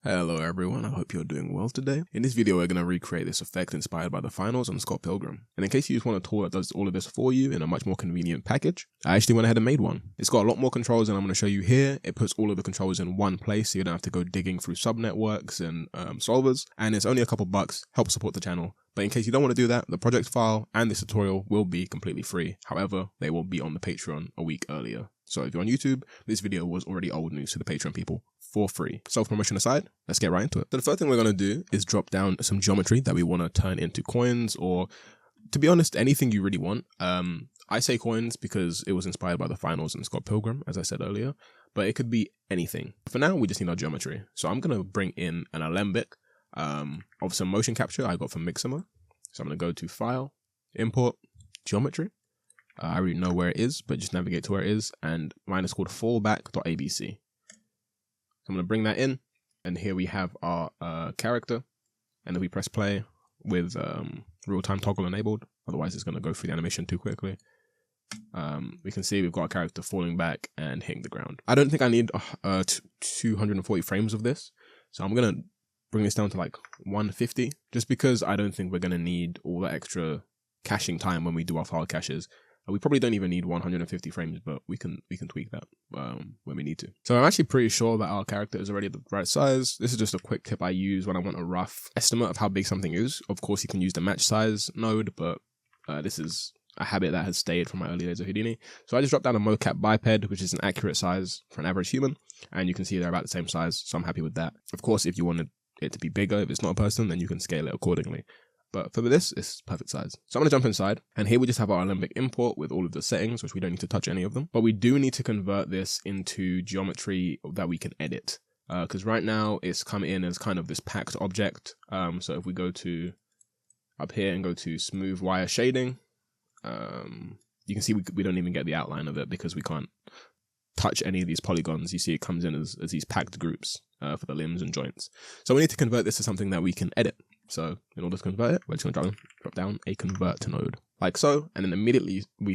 Hello everyone, I hope you're doing well today. In this video we're going to recreate this effect inspired by the finals on Scott Pilgrim. And in case you just want a tool that does all of this for you in a much more convenient package, I actually went ahead and made one. It's got a lot more controls than I'm going to show you here. It puts all of the controls in one place so you don't have to go digging through subnetworks and solvers. And it's only a couple bucks, help support the channel. But in case you don't want to do that, the project file and this tutorial will be completely free. However, they will be on the Patreon a week earlier. So if you're on YouTube, this video was already old news to the Patreon people for free. Self-promotion aside, let's get right into it. So the first thing we're going to do is drop down some geometry that we want to turn into coins, or to be honest, anything you really want. I say coins because it was inspired by the finals in Scott Pilgrim, as I said earlier, but it could be anything. For now, we just need our geometry. So I'm going to bring in an alembic of some motion capture I got from Mixima. So I'm going to go to File, Import, Geometry. I already know where it is, but just navigate to where it is, and mine is called fallback.abc. So I'm going to bring that in, and here we have our character, and then we press play with real-time toggle enabled, otherwise it's going to go through the animation too quickly. We can see we've got a character falling back and hitting the ground. I don't think I need 240 frames of this, so I'm going to bring this down to like 150, just because I don't think we're going to need all that extra caching time when we do our file caches. We probably don't even need 150 frames, but we can tweak that when we need to. So I'm actually pretty sure that our character is already the right size. This is just a quick tip I use when I want a rough estimate of how big something is. Of course, you can use the match size node, but this is a habit that has stayed from my early days of Houdini. So I just dropped down a mocap biped, which is an accurate size for an average human, and you can see they're about the same size, so I'm happy with that. Of course, if you wanted it to be bigger, if it's not a person, then you can scale it accordingly. But for this, it's perfect size. So I'm going to jump inside, and here we just have our alembic import with all of the settings, which we don't need to touch any of them. But we do need to convert this into geometry that we can edit. Because right now, it's come in as kind of this packed object. So if we go to up here and go to smooth wire shading, you can see we don't even get the outline of it because we can't touch any of these polygons. You see it comes in as these packed groups for the limbs and joints. So we need to convert this to something that we can edit. So in order to convert it, we're just going to drop down a convert node like so, and then immediately we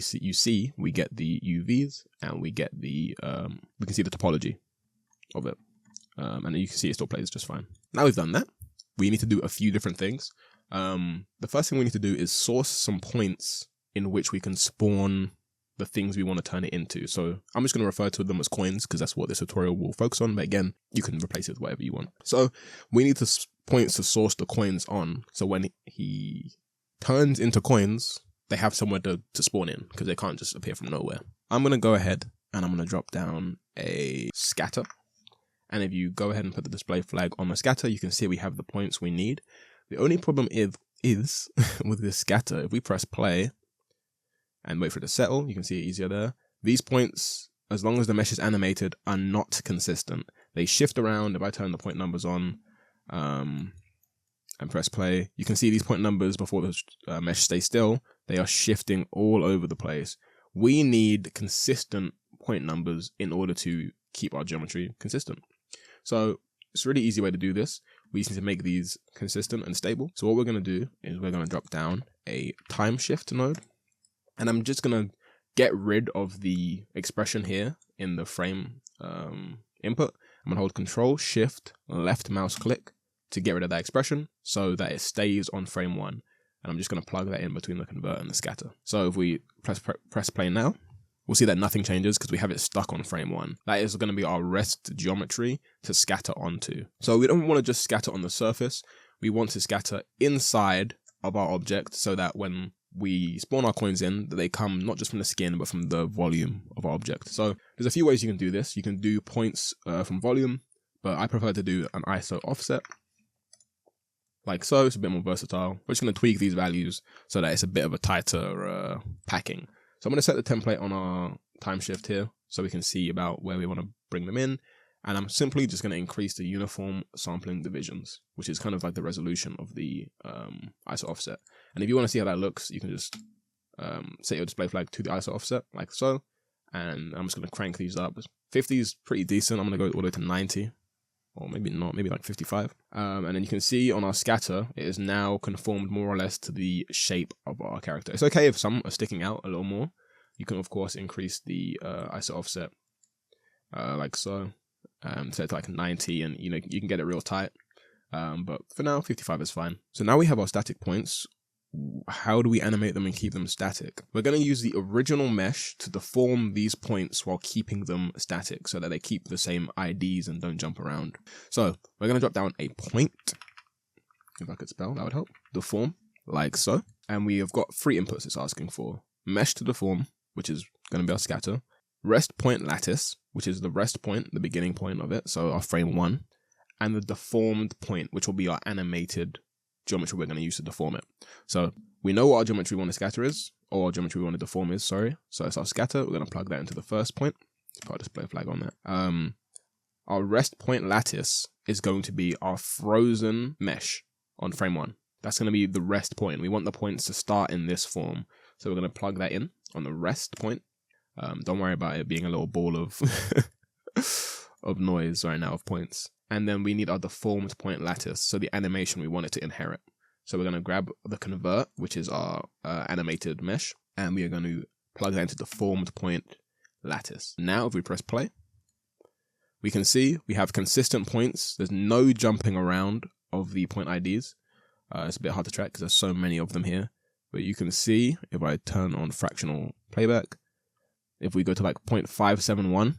get the UVs, and we get the we can see the topology of it, and then you can see it still plays just fine. Now we've done that, we need to do a few different things. The first thing we need to do is source some points in which we can spawn the things we want to turn it into. So I'm just going to refer to them as coins because that's what this tutorial will focus on, but again, you can replace it with whatever you want. So we need to points to source the coins on, so when he turns into coins, they have somewhere to spawn in, because they can't just appear from nowhere. I'm going to go ahead and I'm going to drop down a scatter, and if you go ahead and put the display flag on the scatter, you can see we have the points we need. The only problem is with this scatter, if we press play and wait for it to settle, you can see it easier there. These points, as long as the mesh is animated, are not consistent. They shift around. If I turn the point numbers on and press play, you can see these point numbers before the mesh stays still. They are shifting all over the place. We need consistent point numbers in order to keep our geometry consistent. So it's a really easy way to do this. We just need to make these consistent and stable. So what we're going to do is we're going to drop down a time shift node, and I'm just going to get rid of the expression here in the frame input. I'm going to hold Control, Shift, left mouse click to get rid of that expression so that it stays on frame 1. And I'm just going to plug that in between the convert and the scatter. So if we press play now, we'll see that nothing changes because we have it stuck on frame 1. That is going to be our rest geometry to scatter onto. So we don't want to just scatter on the surface. We want to scatter inside of our object so that when we spawn our coins in, they come not just from the skin, but from the volume of our object. So there's a few ways you can do this. You can do points from volume, but I prefer to do an ISO offset, like so. It's a bit more versatile. We're just going to tweak these values so that it's a bit of a tighter packing. So I'm going to set the template on our time shift here so we can see about where we want to bring them in. And I'm simply just going to increase the uniform sampling divisions, which is kind of like the resolution of the ISO offset. And if you want to see how that looks, you can just set your display flag to the ISO offset, like so. And I'm just going to crank these up. 50 is pretty decent. I'm going to go all the way to 90, or maybe not, maybe like 55. And then you can see on our scatter, it is now conformed more or less to the shape of our character. It's okay if some are sticking out a little more. You can, of course, increase the ISO offset, like so. set to like 90, and you know, you can get it real tight. But for now, 55 is fine. So now we have our static points. How do we animate them and keep them static? We're going to use the original mesh to deform these points while keeping them static so that they keep the same IDs and don't jump around. So we're going to drop down a point. If I could spell, that would help. Deform, like so. And we have got 3 inputs it's asking for. Mesh to deform, which is going to be our scatter. Rest point lattice, which is the rest point, the beginning point of it, so our frame 1. And the deformed point, which will be our animated geometry we're going to use to deform it. So we know what our geometry we want to scatter is, or our geometry we want to deform is, sorry. So it's our scatter. We're going to plug that into the first point. Let's put a display flag on that. Our rest point lattice is going to be our frozen mesh on frame 1. That's going to be the rest point. We want the points to start in this form. So we're going to plug that in on the rest point. Don't worry about it being a little ball of of noise right now, of points. And then we need our deformed point lattice, so the animation we want it to inherit. So we're going to grab the convert, which is our animated mesh, and we are going to plug that into deformed point lattice. Now if we press play, we can see we have consistent points. There's no jumping around of the point IDs. It's a bit hard to track because there's so many of them here. But you can see, if I turn on fractional playback, if we go to like 0.571,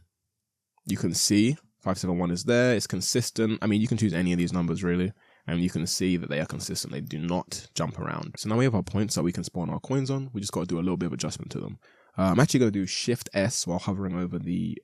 you can see 571 is there, it's consistent. I mean, you can choose any of these numbers really, and you can see that they are consistent. They do not jump around. So now we have our points that we can spawn our coins on. We just got to do a little bit of adjustment to them. I'm actually going to do Shift S while hovering over the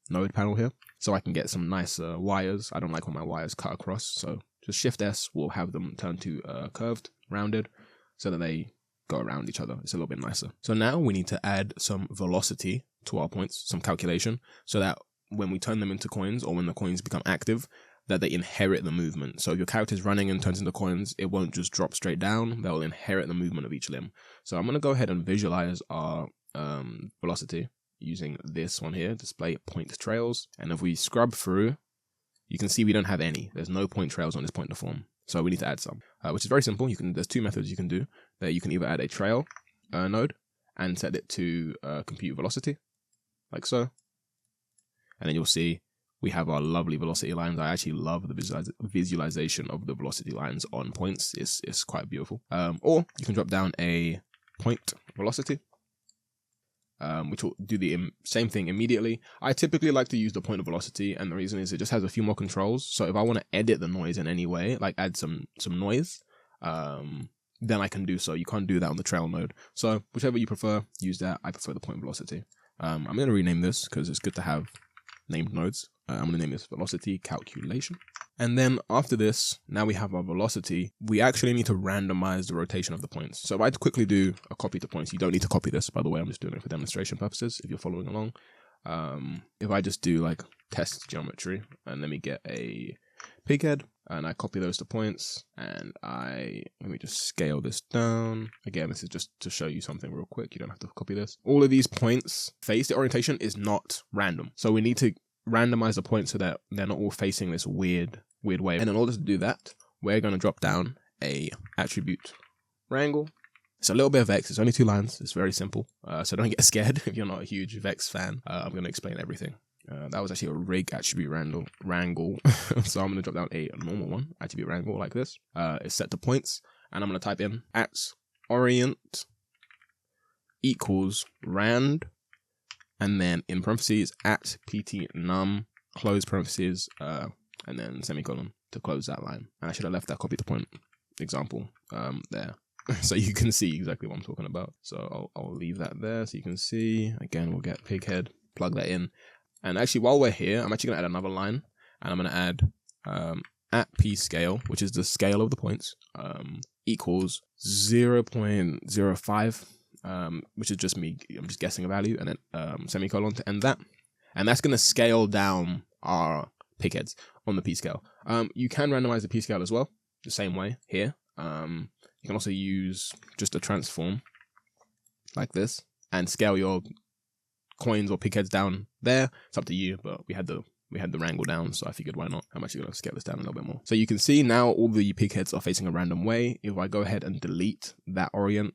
node panel here, so I can get some nice wires. I don't like when my wires cut across, so just Shift S will have them turn to curved, rounded, so that they go around each other. It's a little bit nicer. So now we need to add some velocity to our points, some calculation, so that when we turn them into coins, or when the coins become active, that they inherit the movement. So if your character is running and turns into coins, it won't just drop straight down. They'll inherit the movement of each limb. So I'm going to go ahead and visualize our velocity using this one here, display point trails. And if we scrub through, you can see we don't have any. There's no point trails on this point deform. So we need to add some, which is very simple. There's 2 methods you can do. That you can either add a trail node and set it to compute velocity, like so. And then you'll see we have our lovely velocity lines. I actually love the visualization of the velocity lines on points. It's quite beautiful. Or you can drop down a point velocity, which will do the same thing immediately. I typically like to use the point of velocity, and the reason is it just has a few more controls. So if I want to edit the noise in any way, like add some noise, then I can do so. You can't do that on the trail node. So whichever you prefer, use that. I prefer the point velocity. I'm going to rename this because it's good to have named nodes. I'm going to name this velocity calculation. And then after this, now we have our velocity. We actually need to randomize the rotation of the points. So if I quickly do a copy to points, you don't need to copy this, by the way. I'm just doing it for demonstration purposes if you're following along. If I just do like test geometry, and let me get a pig head, and I copy those to points, and let me just scale this down. Again, this is just to show you something real quick. You don't have to copy this. All of these points face, the orientation is not random. So we need to randomize the points so that they're not all facing this weird way. And in order to do that, we're going to drop down a attribute wrangle. It's a little bit of Vex. It's only 2 lines. It's very simple. So don't get scared if you're not a huge Vex fan. I'm going to explain everything. That was actually a rig attribute wrangle. So I'm going to drop down a normal one, attribute wrangle like this. It's set to points, and I'm going to type in @orient equals rand, and then in parentheses @pt_num, close parentheses, and then semicolon to close that line. And I should have left that copy to point example there. So you can see exactly what I'm talking about. So I'll leave that there so you can see. Again, we'll get pig head, plug that in. And actually, while we're here, I'm actually going to add another line. And I'm going to add @pscale, which is the scale of the points, equals 0.05, which is just me. I'm just guessing a value, and then semicolon to end that. And that's going to scale down our pig heads on the p-scale. You can randomize the p-scale as well, the same way here. You can also use just a transform like this and scale your coins or pig heads down there. It's up to you, but we had the wrangle down, so I figured why not. I'm actually going to scale this down a little bit more. So you can see now all the pig heads are facing a random way. If I go ahead and delete that orient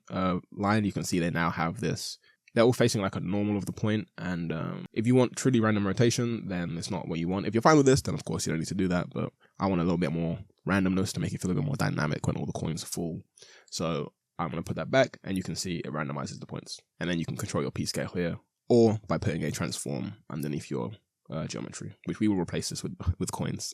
line, you can see they now have this they're all facing like a normal of the point. And if you want truly random rotation, then it's not what you want. If you're fine with this, then of course you don't need to do that. But I want a little bit more randomness to make it feel a bit more dynamic when all the coins fall. So I'm going to put that back, and you can see it randomizes the points. And then you can control your p-scale here, or by putting a transform underneath your geometry, which we will replace this with coins,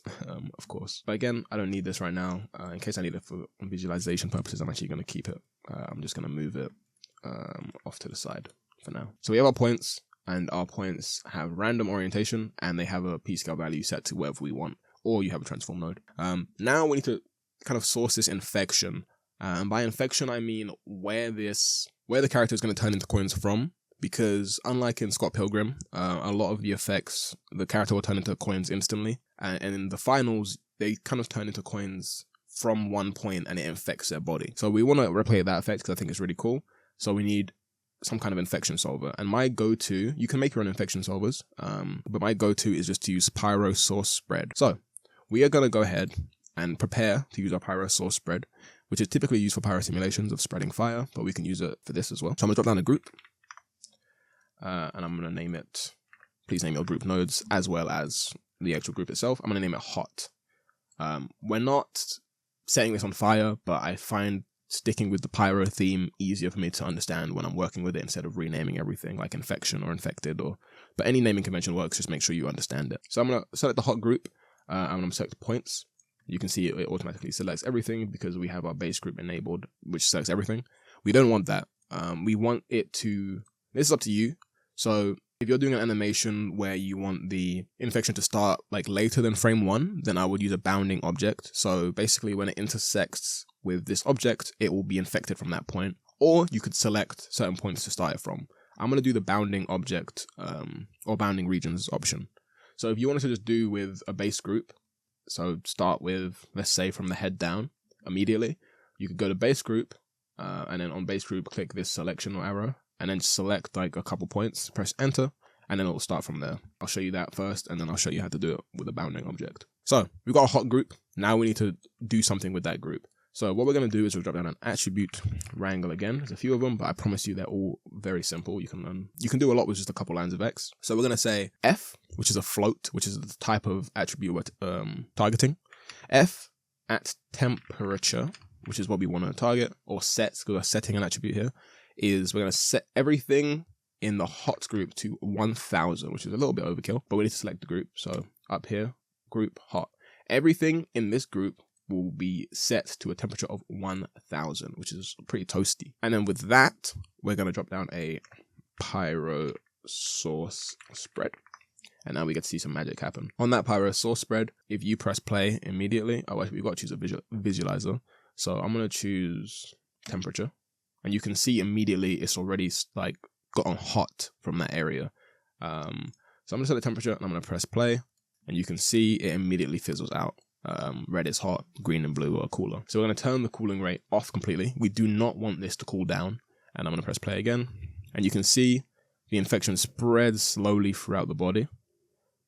of course. But again, I don't need this right now. In case I need it for visualization purposes, I'm actually going to keep it. I'm just going to move it off to the side for now. So we have our points, and our points have random orientation, and they have a p-scale value set to whatever we want, or you have a transform node. Now we need to kind of source this infection. And by infection, I mean where the character is going to turn into coins from. Because unlike in Scott Pilgrim, a lot of the effects, the character will turn into coins instantly. And in the finals, they kind of turn into coins from one point and it infects their body. So we want to replicate that effect because I think it's really cool. So we need some kind of infection solver. And my go-to, you can make your own infection solvers, but my go-to is just to use Pyro Source Spread. So we are going to go ahead and prepare to use our Pyro Source Spread, which is typically used for pyro simulations of spreading fire, but we can use it for this as well. So I'm going to drop down a group. And I'm going to name it, please name your group nodes as well as the actual group itself. I'm going to name it hot. We're not setting this on fire, but I find sticking with the pyro theme easier for me to understand when I'm working with it instead of renaming everything like infection or infected. But any naming convention works, just make sure you understand it. So I'm going to select the hot group. I'm going to select points. You can see it automatically selects everything because we have our base group enabled, which selects everything. We don't want that. We want it to, this is up to you. So if you're doing an animation where you want the infection to start like later than frame 1, then I would use a bounding object. So basically when it intersects with this object, it will be infected from that point. Or you could select certain points to start it from. I'm going to do the bounding object or bounding regions option. So if you wanted to just do with a base group, so start with, let's say from the head down immediately, you could go to base group and then on base group, click this selection or arrow. And then select like a couple points, press enter, and then it'll start from there. I'll show you that first, and then I'll show you how to do it with a bounding object. So we've got a hot group. Now we need to do something with that group. So what we're going to do is we'll drop down an attribute wrangle again. There's a few of them, but I promise you they're all very simple. You can do a lot with just a couple lines of X. So we're going to say F, which is a float, which is the type of attribute we're targeting. F at temperature, which is what we want to target, or set, because we're setting an attribute here. Is we're going to set everything in the hot group to 1000, which is a little bit overkill, but we need to select the group. So up here, group hot. Everything in this group will be set to a temperature of 1000, which is pretty toasty. And then with that, we're going to drop down a pyro source spread. And now we get to see some magic happen. On that pyro source spread, if you press play immediately, oh, we've got to choose a visualizer. So I'm going to choose temperature. And you can see immediately it's already like gotten hot from that area. So I'm going to set the temperature and I'm going to press play. And you can see it immediately fizzles out. Red is hot, green and blue are cooler. So we're going to turn the cooling rate off completely. We do not want this to cool down. And I'm going to press play again. And you can see the infection spreads slowly throughout the body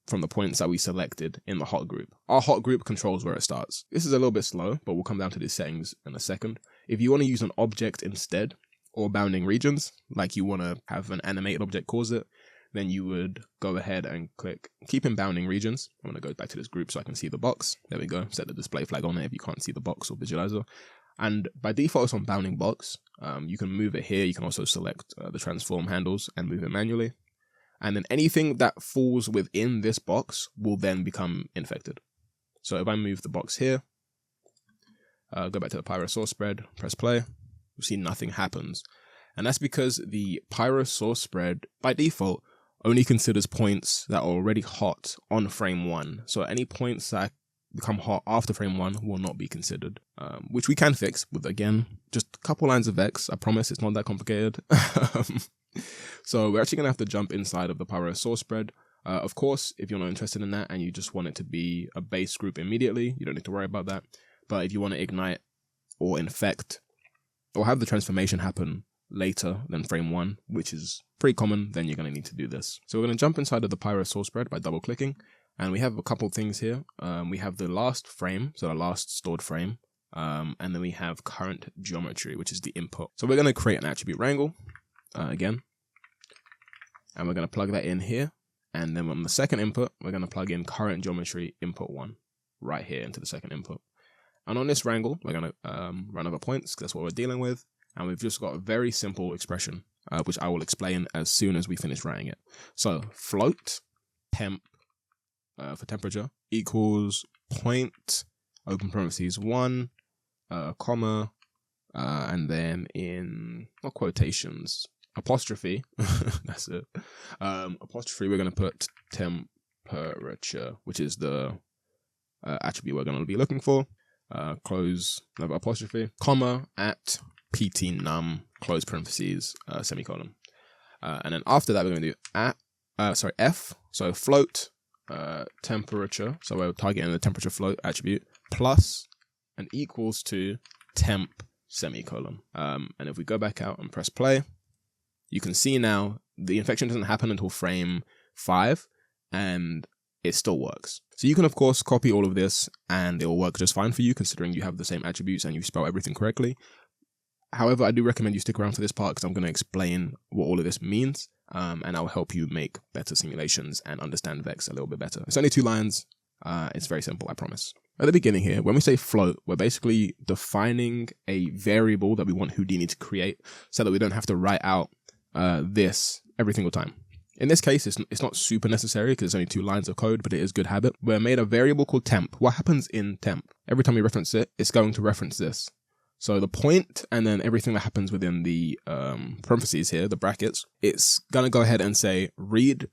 from the points that we selected in the hot group. Our hot group controls where it starts. This is a little bit slow, but we'll come down to the settings in a second. If you want to use an object instead, or bounding regions, like you want to have an animated object cause it, then you would go ahead and click keep in bounding regions. I'm going to go back to this group so I can see the box. There we go. Set the display flag on it if you can't see the box or visualizer. And by default, it's on bounding box. You can move it here. You can also select the transform handles and move it manually. And then anything that falls within this box will then become infected. So if I move the box here, go back to the pyro source spread, press play, you'll see nothing happens. And that's because the pyro source spread, by default, only considers points that are already hot on frame 1. So any points that become hot after frame 1 will not be considered, which we can fix with, again, just a couple lines of X. I promise it's not that complicated. So we're actually going to have to jump inside of the pyro source spread. Of course, if you're not interested in that and you just want it to be a base group immediately, you don't need to worry about that. But if you want to ignite or infect or have the transformation happen later than frame 1, which is pretty common, then you're going to need to do this. So we're going to jump inside of the pyro source spread by double clicking. And we have a couple things here. We have the last frame, so the last stored frame. And then we have current geometry, which is the input. So we're going to create an attribute wrangle again. and we're going to plug that in here. And then on the second input, we're going to plug in current geometry input 1 right here into the second input. And on this wrangle, we're going to run over points, because that's what we're dealing with. And we've just got a very simple expression, which I will explain as soon as we finish writing it. So float temp for temperature equals point, open parentheses 1, comma, and then in quotations, apostrophe, that's it, apostrophe, we're going to put temperature, which is the attribute we're going to be looking for, close another apostrophe, comma, at pt num, close parentheses, semicolon. And then after that, we're going to do f, so float temperature, so we're targeting the temperature float attribute, plus and equals to temp, semicolon. And if we go back out and press play, you can see now the infection doesn't happen until frame 5, and it still works. So you can, of course, copy all of this and it will work just fine for you, considering you have the same attributes and you spell everything correctly. However, I do recommend you stick around for this part, because I'm going to explain what all of this means, and I'll help you make better simulations and understand Vex a little bit better. It's only 2 lines. It's very simple, I promise. At the beginning here, when we say float, we're basically defining a variable that we want Houdini to create so that we don't have to write out this every single time. In this case, it's not super necessary because it's only 2 lines of code, but it is good habit. We're made a variable called temp. What happens in temp? Every time we reference it, it's going to reference this. So the point and then everything that happens within the parentheses here, the brackets, it's going to go ahead and say read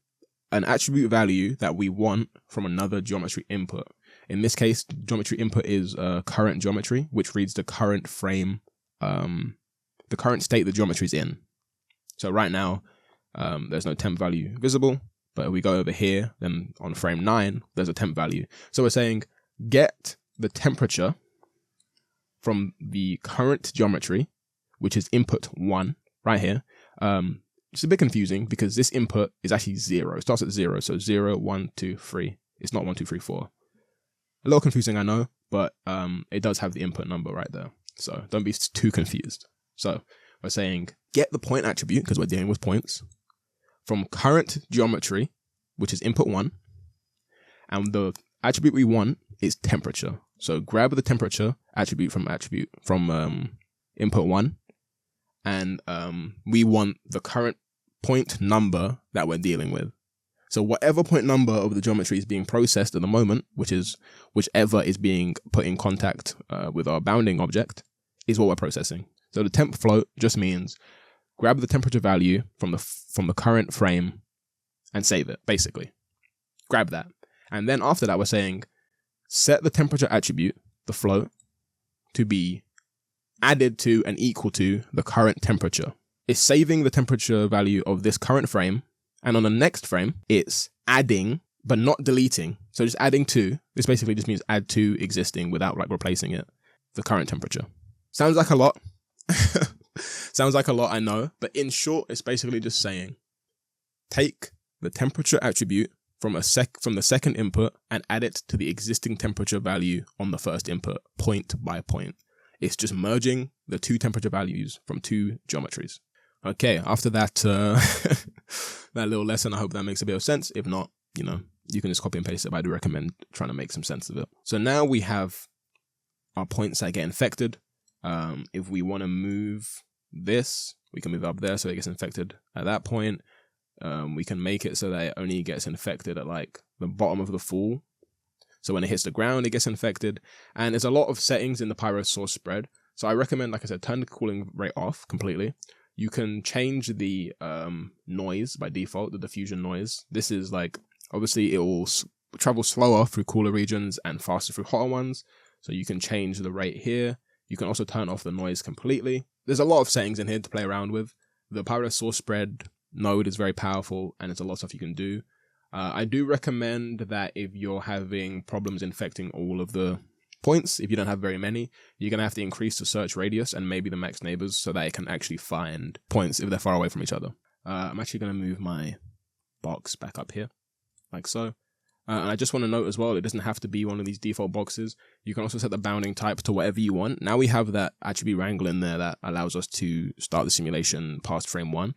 an attribute value that we want from another geometry input. In this case, geometry input is current geometry, which reads the current frame, the current state the geometry is in. So right now, there's no temp value visible, but if we go over here, then on frame 9, there's a temp value. So we're saying get the temperature from the current geometry, which is input 1 right here. It's a bit confusing because this input is actually 0. It starts at 0, so 0, 1, 2, 3. It's not 1, 2, 3, 4. A little confusing, I know, but it does have the input number right there. So don't be too confused. So we're saying get the point attribute, because we're dealing with points, from current geometry, which is input 1, and the attribute we want is temperature. So grab the temperature attribute from input 1, and we want the current point number that we're dealing with. So whatever point number of the geometry is being processed at the moment, whichever is being put in contact with our bounding object, is what we're processing. So the temp float just means grab the temperature value from the current frame and save it, basically. Grab that. And then after that, we're saying set the temperature attribute, the float, to be added to and equal to the current temperature. It's saving the temperature value of this current frame, and on the next frame, it's adding, but not deleting. So just adding to, this basically just means add to existing without like replacing it, the current temperature. Sounds like a lot. Sounds like a lot, I know, but in short, it's basically just saying, take the temperature attribute from the second input and add it to the existing temperature value on the first input, point by point. It's just merging the 2 temperature values from 2 geometries. Okay, after that that little lesson, I hope that makes a bit of sense. If not, you can just copy and paste it, but I do recommend trying to make some sense of it. So now we have our points that get infected. If we want to move this, we can move up there so it gets infected at that point. We can make it so that it only gets infected at like the bottom of the fall. So when it hits the ground, it gets infected. And there's a lot of settings in the pyro source spread. So I recommend, like I said, turn the cooling rate off completely. You can change the noise by default, the diffusion noise. This is like, obviously it will travel slower through cooler regions and faster through hotter ones. So you can change the rate here. You can also turn off the noise completely. There's a lot of settings in here to play around with. The pyro source spread node is very powerful and there's a lot of stuff you can do. I do recommend that if you're having problems infecting all of the points, if you don't have very many, you're going to have to increase the search radius and maybe the max neighbors so that it can actually find points if they're far away from each other. I'm actually going to move my box back up here, like so. And I just want to note as well, it doesn't have to be one of these default boxes. You can also set the bounding type to whatever you want. Now we have that attribute wrangle in there that allows us to start the simulation past frame 1.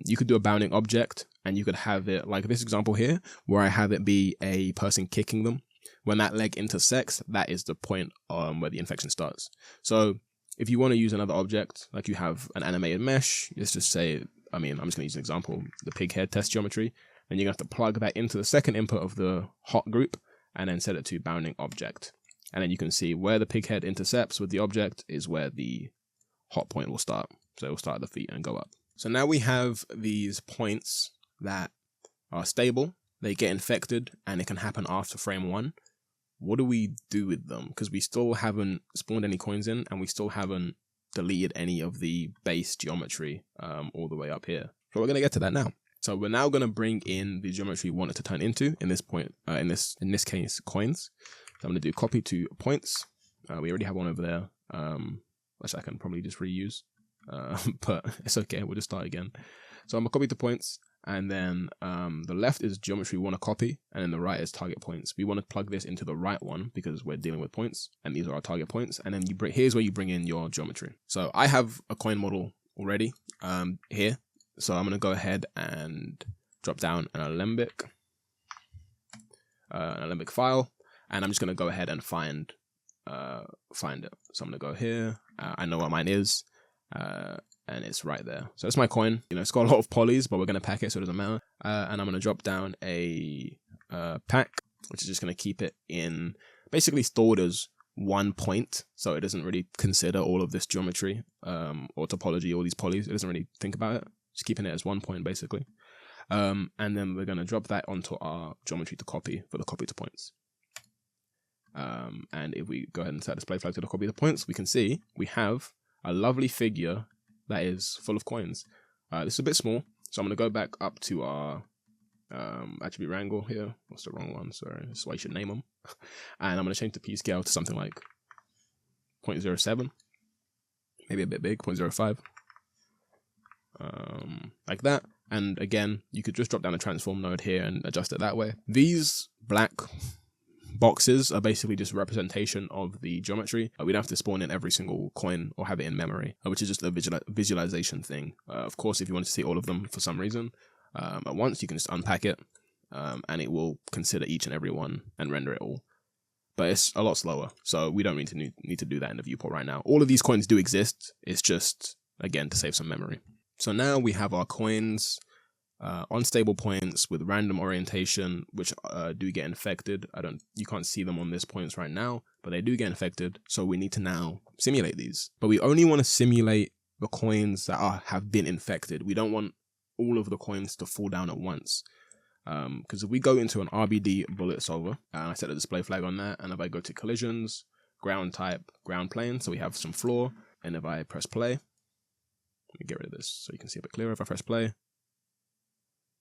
You could do a bounding object and you could have it like this example here, where I have it be a person kicking them. When that leg intersects, that is the point where the infection starts. So if you want to use another object, like you have an animated mesh, let's just say, I'm just going to use an example, the pig head test geometry, then you're going to have to plug that into the second input of the hot group and then set it to bounding object. And then you can see where the pig head intercepts with the object is where the hot point will start. So it will start at the feet and go up. So now we have these points that are stable, they get infected, and it can happen after frame 1. What do we do with them? Because we still haven't spawned any coins in, and we still haven't deleted any of the base geometry all the way up here. So we're going to get to that now. So we're now going to bring in the geometry we want it to turn into in this point, in this case, coins. So I'm going to do copy to points. We already have one over there, which I can probably just reuse, but it's okay. We'll just start again. So I'm going to copy to points, and then the left is geometry we want to copy, and then the right is target points. We want to plug this into the right one because we're dealing with points, and these are our target points. And then here's where you bring in your geometry. So I have a coin model already here. So I'm going to go ahead and drop down an Alembic file, and I'm just going to go ahead and find it. So I'm going to go here. I know what mine is, and it's right there. So it's my coin. It's got a lot of polys, but we're going to pack it so it doesn't matter. And I'm going to drop down a pack, which is just going to keep it in basically stored as one point, so it doesn't really consider all of this geometry or topology, all these polys. It doesn't really think about it. Just keeping it as one point, basically. And then we're going to drop that onto our geometry to copy for the copy to points. And if we go ahead and set display flag to the copy to points, we can see we have a lovely figure that is full of coins. This is a bit small, so I'm going to go back up to our attribute wrangle here. What's the wrong one? Sorry, this is why you should name them. And I'm going to change the P scale to something like 0.07, maybe a bit big, 0.05. Like that. And again, you could just drop down a transform node here and adjust it that way. These black boxes are basically just representation of the geometry. We don't have to spawn in every single coin or have it in memory, which is just a visualization thing. Of course, if you want to see all of them for some reason at once, you can just unpack it and it will consider each and every one and render it all. But it's a lot slower, so we don't need to do that in the viewport right now. All of these coins do exist. It's just, again, to save some memory. So now we have our coins on stable points with random orientation, which do get infected. You can't see them on this points right now, but they do get infected. So we need to now simulate these. But we only want to simulate the coins that have been infected. We don't want all of the coins to fall down at once. Because if we go into an RBD bullet solver, and I set a display flag on that, and if I go to collisions, ground type, ground plane, so we have some floor, and if I press play, let me get rid of this so you can see a bit clearer. If I press play,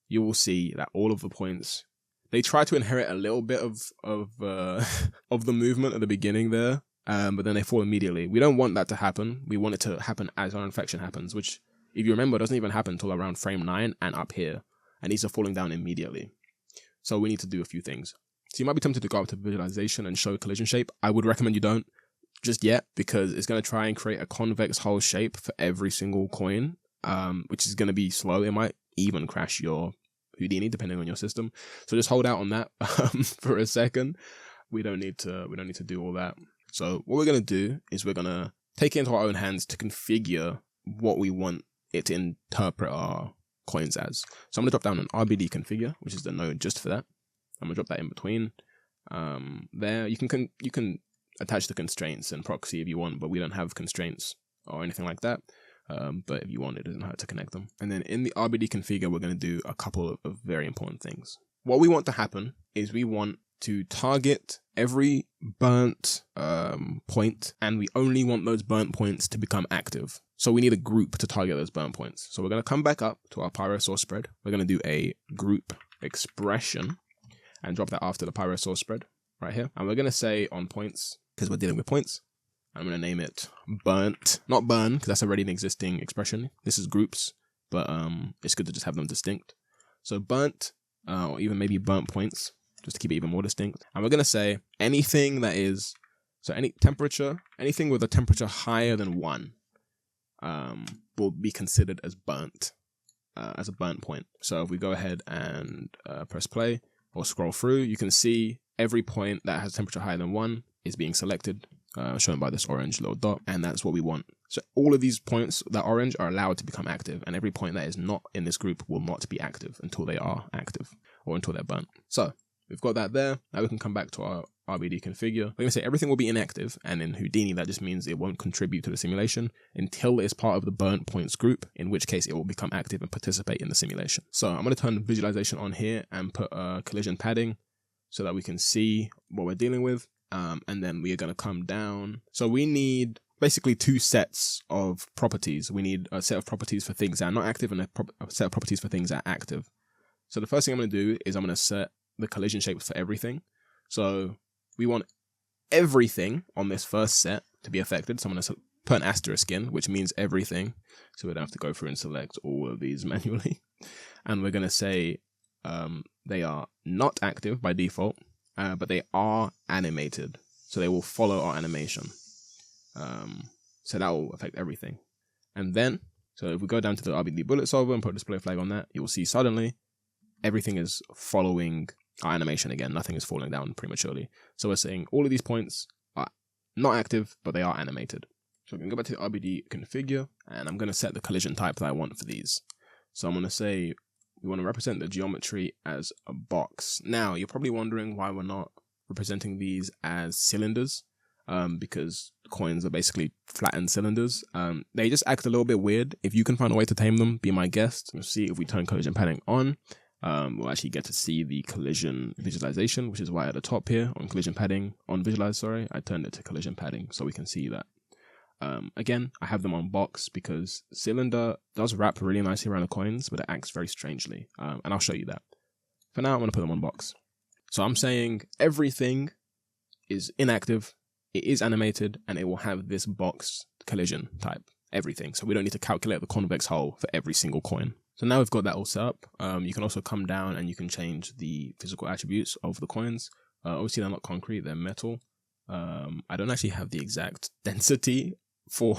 you will see that all of the points, they try to inherit a little bit of the movement at the beginning there, but then they fall immediately. We don't want that to happen. We want it to happen as our infection happens, which, if you remember, doesn't even happen until around frame 9 and up here, and these are falling down immediately. So we need to do a few things. So you might be tempted to go up to visualization and show collision shape. I would recommend you don't just yet, because it's going to try and create a convex hull shape for every single coin, which is going to be slow. It might even crash your Houdini depending on your system. So just hold out on that for a second. We don't need to do all that. So what we're going to do is we're going to take it into our own hands to configure what we want it to interpret our coins as. So I'm going to drop down an RBD configure, which is the node just for that. I'm going to drop that in between. There you can attach the constraints and proxy if you want, but we don't have constraints or anything like that. But if you want, it doesn't hurt to connect them. And then in the RBD configure, we're going to do a couple of very important things. What we want to happen is we want to target every burnt point, and we only want those burnt points to become active. So we need a group to target those burnt points. So we're going to come back up to our pyro source spread. We're going to do a group expression and drop that after the pyro source spread right here. And we're going to say on points, because we're dealing with points, I'm going to name it burnt, not burn, because that's already an existing expression. This is groups, but it's good to just have them distinct. So burnt, or even maybe burnt points, just to keep it even more distinct. And we're going to say anything that is, so any temperature, anything with a temperature higher than 1 will be considered as burnt. as a burnt point. So if we go ahead and press play or scroll through, you can see every point that has temperature higher than 1 is being selected, shown by this orange little dot, and that's what we want. So all of these points that are orange are allowed to become active, and every point that is not in this group will not be active until they are active, or until they're burnt. So we've got that there. Now we can come back to our RBD configure. We're going to say everything will be inactive, and in Houdini that just means it won't contribute to the simulation until it's part of the burnt points group, in which case it will become active and participate in the simulation. So I'm going to turn visualization on here and put collision padding so that we can see what we're dealing with. And then we are going to come down. So we need basically 2 sets of properties. We need a set of properties for things that are not active and a set of properties for things that are active. So the first thing I'm going to do is I'm going to set the collision shapes for everything. So we want everything on this first set to be affected. So I'm going to put an asterisk in, which means everything. So we don't have to go through and select all of these manually. And we're going to say they are not active by default, but they are animated. So they will follow our animation. So that will affect everything. And then, so if we go down to the RBD bullet solver and put a display flag on that, you will see suddenly everything is following our animation again. Nothing is falling down prematurely. So we're saying all of these points are not active, but they are animated. So we can go back to the RBD configure, and I'm going to set the collision type that I want for these. So I'm going to say we want to represent the geometry as a box. Now, you're probably wondering why we're not representing these as cylinders, because coins are basically flattened cylinders. They just act a little bit weird. If you can find a way to tame them, be my guest. We'll see if we turn collision padding on. We'll actually get to see the collision visualization, which is why at the top here on collision padding, on visualize, sorry, I turned it to collision padding so we can see that. Again, I have them on box because cylinder does wrap really nicely around the coins, but it acts very strangely. And I'll show you that. For now, I'm going to put them on box. So I'm saying everything is inactive, it is animated, and it will have this box collision type, everything. So we don't need to calculate the convex hull for every single coin. So now we've got that all set up. You can also come down and you can change the physical attributes of the coins. Obviously they're not concrete, they're metal. I don't actually have the exact density for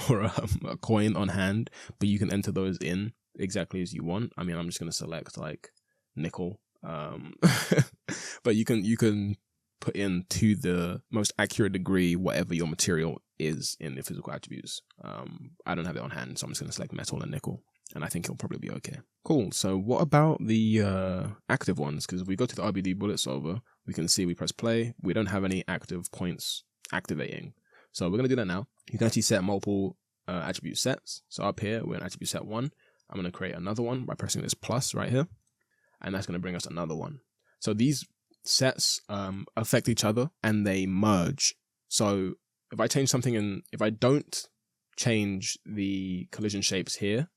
a coin on hand, but you can enter those in exactly as you want. I mean, I'm just going to select like nickel. But you can put in to the most accurate degree whatever your material is in the physical attributes. I don't have it on hand, so I'm just going to select metal and nickel, and I think it'll probably be okay. Cool. So what about the active ones? Because if we go to the RBD bullet solver, we can see we press play. We don't have any active points activating. So we're going to do that now. You can actually set multiple attribute sets. So up here, we're in attribute set 1. I'm going to create another one by pressing this plus right here. And that's going to bring us another one. So these sets affect each other and they merge. So if I change something and if I don't change the collision shapes here,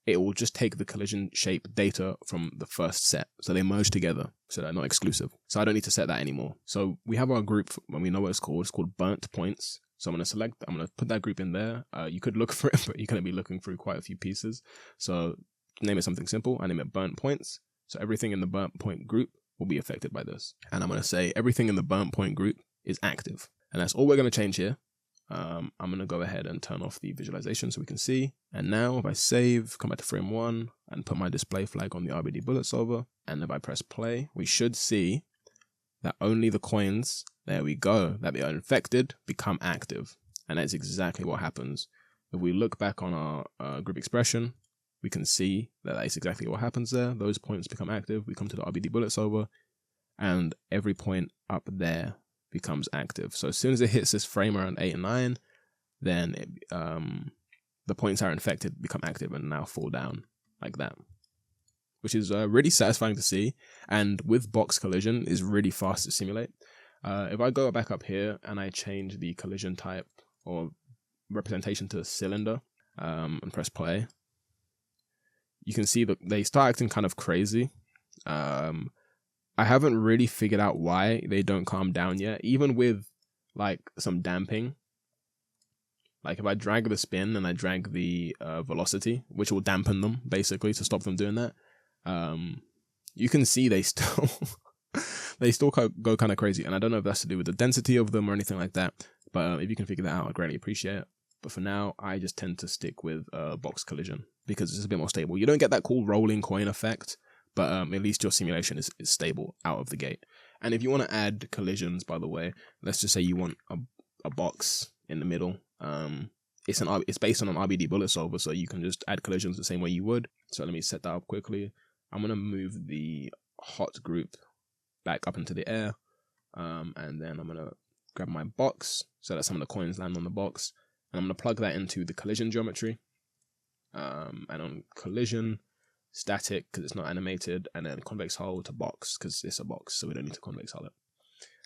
it will just take the collision shape data from the first set. So they merge together, so they're not exclusive. So I don't need to set that anymore. So we have our group, when we know what it's called burnt points. So I'm going to put that group in there. You could look for it, but you're going to be looking through quite a few pieces. So name it something simple. I name it burnt points. So everything in the burnt point group will be affected by this. And I'm going to say everything in the burnt point group is active. And that's all we're going to change here. I'm going to go ahead and turn off the visualization so we can see. And now if I save, come back to frame 1 and put my display flag on the RBD bullet solver. And if I press play, we should see that only the coins, there we go, that are infected become active. And that's exactly what happens. If we look back on our group expression, we can see that that's exactly what happens there. Those points become active. We come to the RBD bullet solver and every point up there becomes active. So as soon as it hits this frame around 8 and 9, then the points that are infected become active and now fall down like that, which is really satisfying to see. And with box collision is really fast to simulate. If I go back up here and I change the collision type or representation to a cylinder and press play, you can see that they start acting kind of crazy. I haven't really figured out why they don't calm down yet, even with like some damping. Like if I drag the spin and I drag the velocity, which will dampen them basically to stop them doing that, you can see they still go kind of crazy. And I don't know if that's to do with the density of them or anything like that, but if you can figure that out, I'd greatly appreciate it. But for now, I just tend to stick with box collision because it's a bit more stable. You don't get that cool rolling coin effect, but at least your simulation is stable out of the gate. And if you want to add collisions, by the way, let's just say you want a box in the middle. It's based on an RBD bullet solver, so you can just add collisions the same way you would. So let me set that up quickly. I'm going to move the hot group back up into the air, and then I'm going to grab my box so that some of the coins land on the box, and I'm going to plug that into the collision geometry, and on collision, static because it's not animated, and then convex hull to box because it's a box, so we don't need to convex hull it.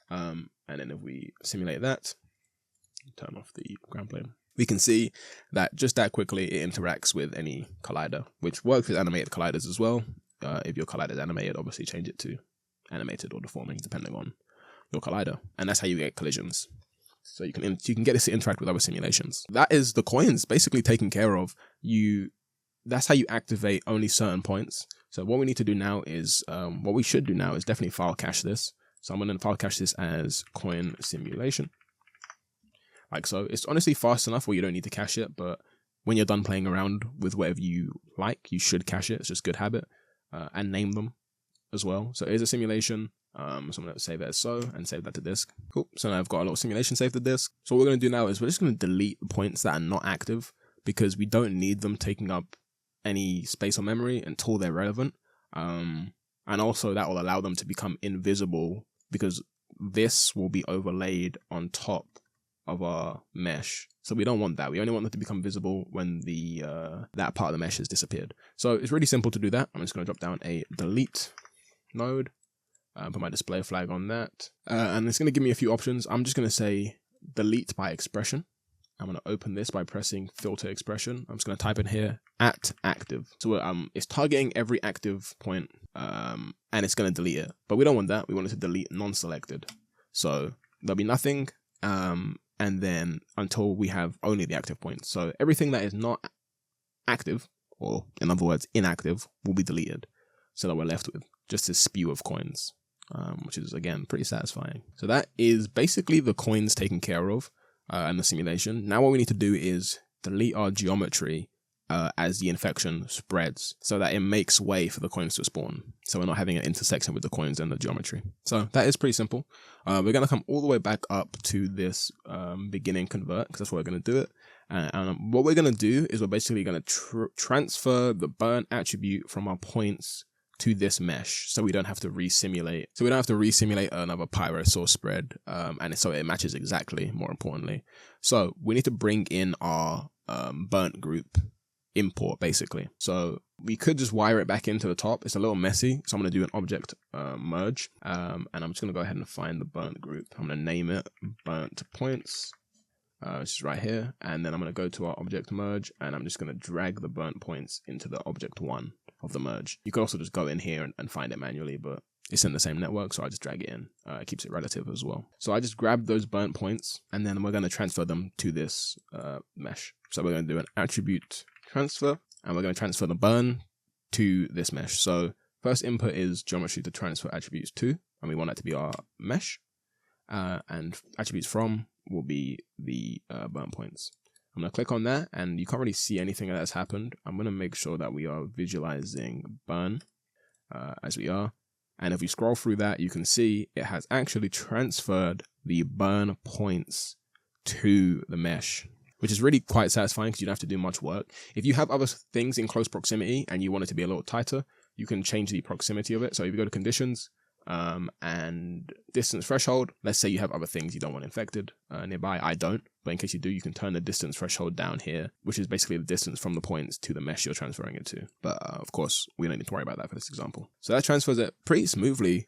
And then if we simulate that, turn off the ground plane, we can see that just that quickly it interacts with any collider, which works with animated colliders as well. If your collider is animated, obviously change it to animated or deforming depending on your collider, and that's how you get collisions. So you can get this to interact with other simulations. That is the coins basically taken care of. That's how you activate only certain points. So what we need to do now is, what we should do now is definitely file cache this. So I'm going to file cache this as coin simulation. Like so. It's honestly fast enough where you don't need to cache it, but when you're done playing around with whatever you like, you should cache it. It's just good habit. And name them as well. So here's a simulation. So I'm going to save it as so and save that to disk. Cool. So now I've got a little simulation saved to disk. So what we're going to do now is we're just going to delete the points that are not active because we don't need them taking up any space or memory until they're relevant. And also that will allow them to become invisible because this will be overlaid on top of our mesh. So we don't want that. We only want them to become visible when the that part of the mesh has disappeared. So it's really simple to do that. I'm just going to drop down a delete node, put my display flag on that, and it's going to give me a few options. I'm just going to say delete by expression. I'm going to open this by pressing filter expression. I'm just going to type in here @active. So it's targeting every active point, and it's going to delete it. But we don't want that. We want it to delete non-selected. So there'll be nothing, and then until we have only the active points. So everything that is not active, or in other words, inactive, will be deleted. So that we're left with just a spew of coins, which is, again, pretty satisfying. So that is basically the coins taken care of. And the simulation. Now what we need to do is delete our geometry as the infection spreads so that it makes way for the coins to spawn. So we're not having an intersection with the coins and the geometry. So that is pretty simple. We're going to come all the way back up to this beginning convert because that's what we're going to do it. And what we're going to do is we're basically going to transfer the burn attribute from our points to this mesh, so we don't have to resimulate. So we don't have to resimulate another pyro source spread, and so it matches exactly. More importantly, so we need to bring in our burnt group import basically. So we could just wire it back into the top. It's a little messy, so I'm going to do an object merge, and I'm just going to go ahead and find the burnt group. I'm going to name it burnt points, which is right here, and then I'm going to go to our object merge, and I'm just going to drag the burnt points into the object 1 of the merge. You could also just go in here and find it manually, but it's in the same network, so I just drag it in. It keeps it relative as well. So I just grabbed those burnt points, and then we're going to transfer them to this mesh. So we're going to do an attribute transfer, and we're going to transfer the burn to this mesh. So first input is geometry to transfer attributes to, and we want that to be our mesh, and attributes from will be the burn points. I'm going to click on that, and you can't really see anything that has happened. I'm going to make sure that we are visualizing burn as we are. And if we scroll through that, you can see it has actually transferred the burn points to the mesh, which is really quite satisfying because you don't have to do much work. If you have other things in close proximity and you want it to be a little tighter, you can change the proximity of it. So if you go to conditions, and distance threshold, let's say you have other things you don't want infected nearby. I don't, but in case you do, you can turn the distance threshold down here, which is basically the distance from the points to the mesh you're transferring it to. But of course, we don't need to worry about that for this example. So that transfers it pretty smoothly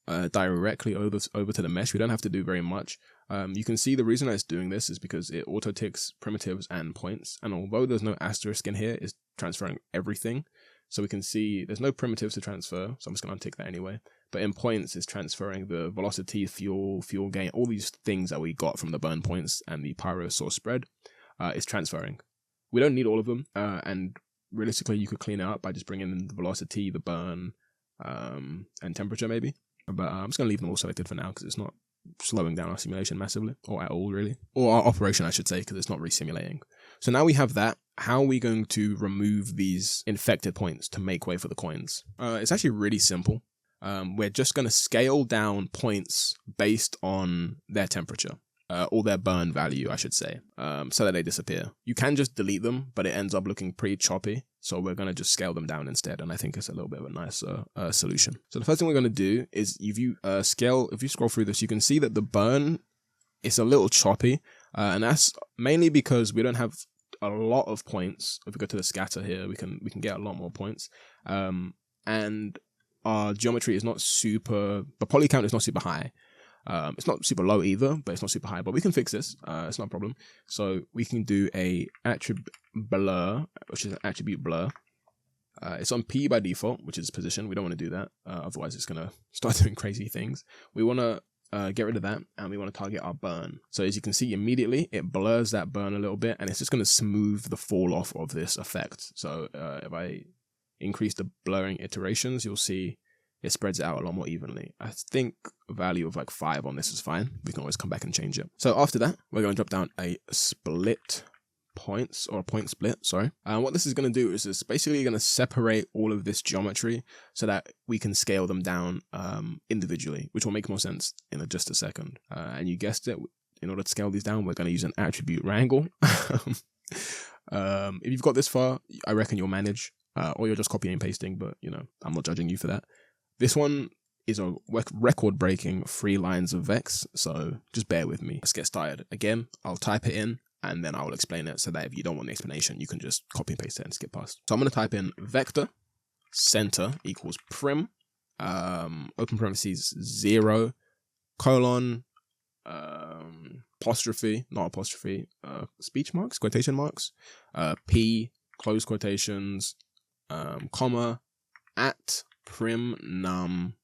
directly over to the mesh. We don't have to do very much. You can see the reason it's doing this is because it auto ticks primitives and points, and although there's no asterisk in here, it's transferring everything. So we can see there's no primitives to transfer, so I'm just going to untick that anyway. But in points, it's transferring the velocity, fuel gain, all these things that we got from the burn points and the pyro source spread is transferring. We don't need all of them, and realistically, you could clean it up by just bringing in the velocity, the burn, and temperature maybe. But I'm just going to leave them all selected for now because it's not slowing down our simulation massively, or at all really. Or our operation, I should say, because it's not re-simulating. So now we have that. How are we going to remove these infected points to make way for the coins? It's actually really simple. We're just going to scale down points based on their temperature, or their burn value, I should say, so that they disappear. You can just delete them, but it ends up looking pretty choppy. So we're going to just scale them down instead. And I think it's a little bit of a nicer solution. So the first thing we're going to do is if you scroll through this, you can see that the burn is a little choppy. And that's mainly because we don't have a lot of points. If we go to the scatter here, we can get a lot more points. And our geometry is not super, the poly count is not super high. It's not super low either, but it's not super high. But we can fix this. It's not a problem. So we can do a attribute blur, which is an attribute blur. It's on P by default, which is position. We don't want to do that. Otherwise, it's going to start doing crazy things. We want to get rid of that, and we want to target our burn. So as you can see, immediately it blurs that burn a little bit, and it's just going to smooth the fall off of this effect. So if I increase the blurring iterations, you'll see it spreads it out a lot more evenly. I think a value of like 5 on this is fine. We can always come back and change it. So after that, we're going to drop down a split points, or a point split, sorry. And what this is going to do is it's basically going to separate all of this geometry so that we can scale them down individually, which will make more sense in just a second. And you guessed it, in order to scale these down, we're going to use an attribute wrangle. If you've got this far, I reckon you'll manage, or you're just copying and pasting, but you know, I'm not judging you for that. This one is a record-breaking 3 lines of vex, so just bear with me. Let's get started. Again, I'll type it in, and then I'll explain it so that if you don't want the explanation, you can just copy and paste it and skip past. So I'm going to type in vector center equals prim, open parentheses 0, colon, apostrophe, not apostrophe, speech marks, quotation marks, P, close quotations, comma, at prim num,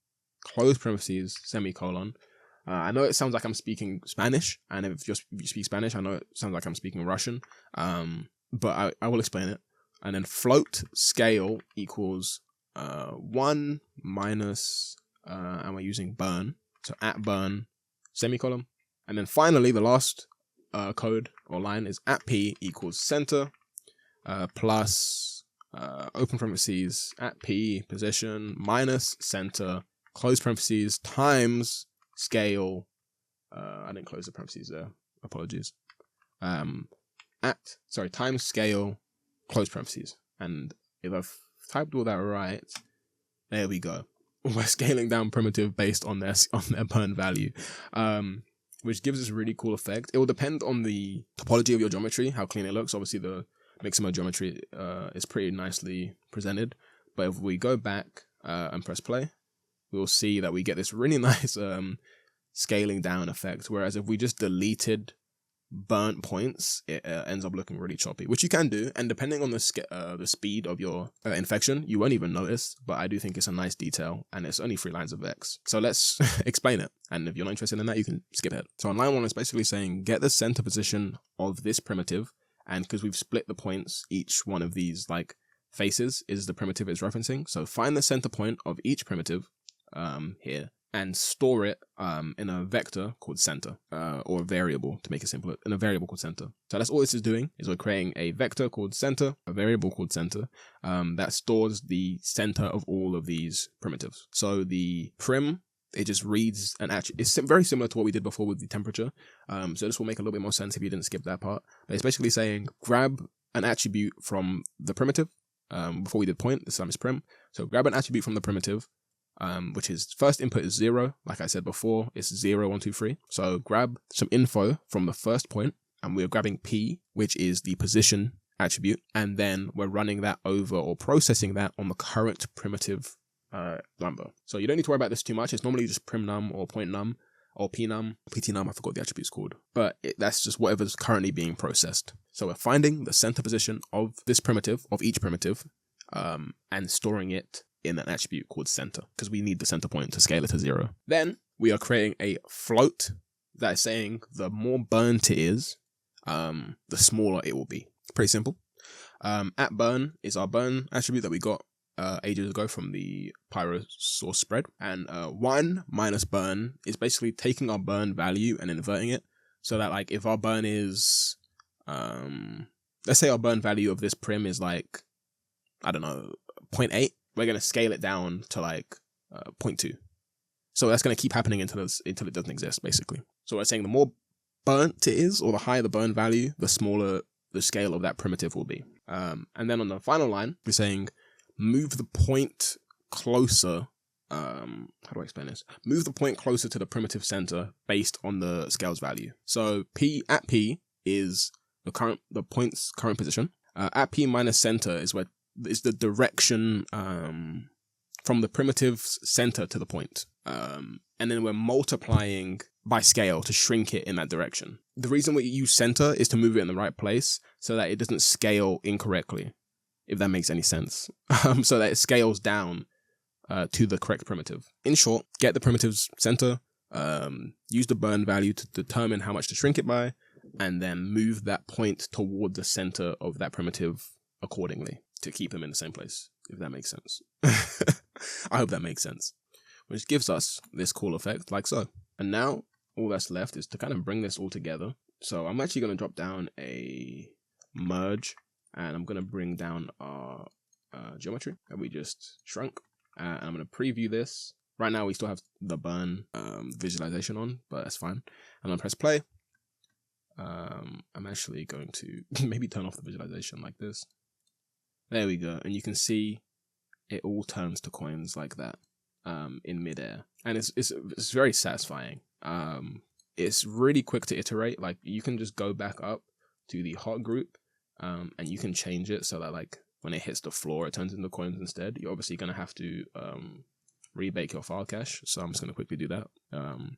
close parentheses, semicolon. I know it sounds like I'm speaking Spanish, and if you speak Spanish, I know it sounds like I'm speaking Russian, but I will explain it. And then float scale equals 1 minus, and we're using burn, so at burn, semicolon. And then finally, the last code or line is at P equals center, plus open parentheses, at P position, minus center, close parentheses, times scale, I didn't close the parentheses there, apologies, times scale, close parentheses. And if I've typed all that right, there we go. We're scaling down primitive based on their burn value, which gives us a really cool effect. It will depend on the topology of your geometry, how clean it looks. Obviously the Mixamo geometry is pretty nicely presented, but if we go back and press play, we'll see that we get this really nice scaling down effect, whereas if we just deleted burnt points, it ends up looking really choppy, which you can do, and depending on the speed of your infection, you won't even notice, but I do think it's a nice detail, and it's only 3 lines of X. So let's explain it, and if you're not interested in that, you can skip it. So on line 1, it's basically saying get the center position of this primitive, and because we've split the points, each one of these like faces is the primitive it's referencing, so find the center point of each primitive here, and store it in a vector called center, or a variable, to make it simpler, in a variable called center. So that's all this is doing, is we're creating a vector called center, a variable called center, that stores the center of all of these primitives. So the prim, it just reads an attribute. It's very similar to what we did before with the temperature, so this will make a little bit more sense if you didn't skip that part. But it's basically saying grab an attribute from the primitive. Before we did point, this time it's prim. So grab an attribute from the primitive, which is first input is 0. Like I said before, it's 0, 1, 2, 3. So grab some info from the first point, and we're grabbing P, which is the position attribute, and then we're running that over, or processing that on the current primitive number. So you don't need to worry about this too much. It's normally just prim num or point num or p num, pt num, I forgot what the attribute's called, but that's just whatever's currently being processed. So we're finding the center position of this primitive, of each primitive, and storing it in an attribute called center, because we need the center point to scale it to 0. Then we are creating a float that is saying the more burnt it is, the smaller it will be. Pretty simple. At burn is our burn attribute that we got ages ago from the pyro source spread, and 1 minus burn is basically taking our burn value and inverting it, so that like if our burn is let's say our burn value of this prim is like, I don't know, 0.8. We're going to scale it down to like 0.2. So that's going to keep happening until it doesn't exist, basically. So we're saying the more burnt it is, or the higher the burn value, the smaller the scale of that primitive will be. And then on the final line, we're saying move the point closer. How do I explain this? Move the point closer to the primitive center based on the scale's value. So P at P is the point's current position. At P minus center is the direction from the primitive's center to the point. And then we're multiplying by scale to shrink it in that direction. The reason we use center is to move it in the right place so that it doesn't scale incorrectly, if that makes any sense. So that it scales down to the correct primitive. In short, get the primitive's center, use the burn value to determine how much to shrink it by, and then move that point toward the center of that primitive accordingly to keep them in the same place, if that makes sense. I hope that makes sense. Which gives us this cool effect like so. And now all that's left is to kind of bring this all together. So I'm actually going to drop down a merge, and I'm going to bring down our geometry that we just shrunk. And I'm going to preview this. Right now we still have the burn visualization on, but that's fine. I'm going to press play. I'm actually going to maybe turn off the visualization like this. There we go. And you can see it all turns to coins like that in midair. And it's very satisfying. It's really quick to iterate. Like, you can just go back up to the hot group and you can change it so that like when it hits the floor, it turns into coins instead. You're obviously going to have to rebake your file cache. So I'm just going to quickly do that.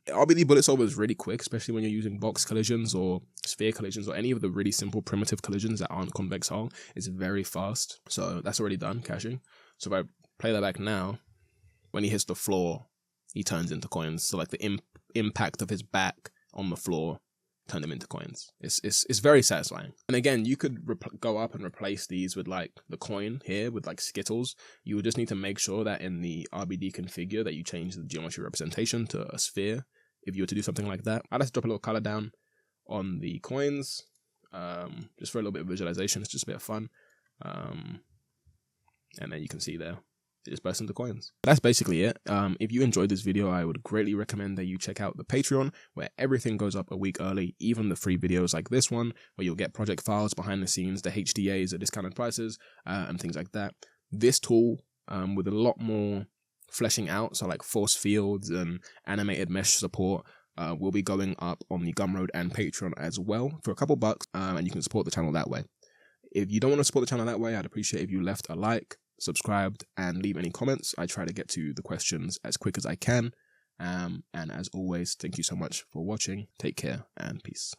RBD bullet solver is really quick, especially when you're using box collisions or sphere collisions or any of the really simple primitive collisions that aren't convex hull. It's very fast. So that's already done, caching. So if I play that back now, when he hits the floor, he turns into coins. So like the impact of his back on the floor turned him into coins. It's very satisfying. And again, you could go up and replace these with like the coin here with like Skittles. You would just need to make sure that in the RBD configure that you change the geometry representation to a sphere if you were to do something like that. I'd have to drop a little color down on the coins just for a little bit of visualization. It's just a bit of fun. And then you can see there, it just bursts into coins. That's basically it. If you enjoyed this video, I would greatly recommend that you check out the Patreon, where everything goes up a week early, even the free videos like this one, where you'll get project files behind the scenes, the HDAs at discounted prices, and things like that. This tool, with a lot more fleshing out, so like force fields and animated mesh support, will be going up on the Gumroad and Patreon as well for a couple bucks, and you can support the channel that way. If you don't want to support the channel that way, I'd appreciate if you left a like, subscribed, and leave any comments. I try to get to the questions as quick as I can. And as always, thank you so much for watching. Take care and peace.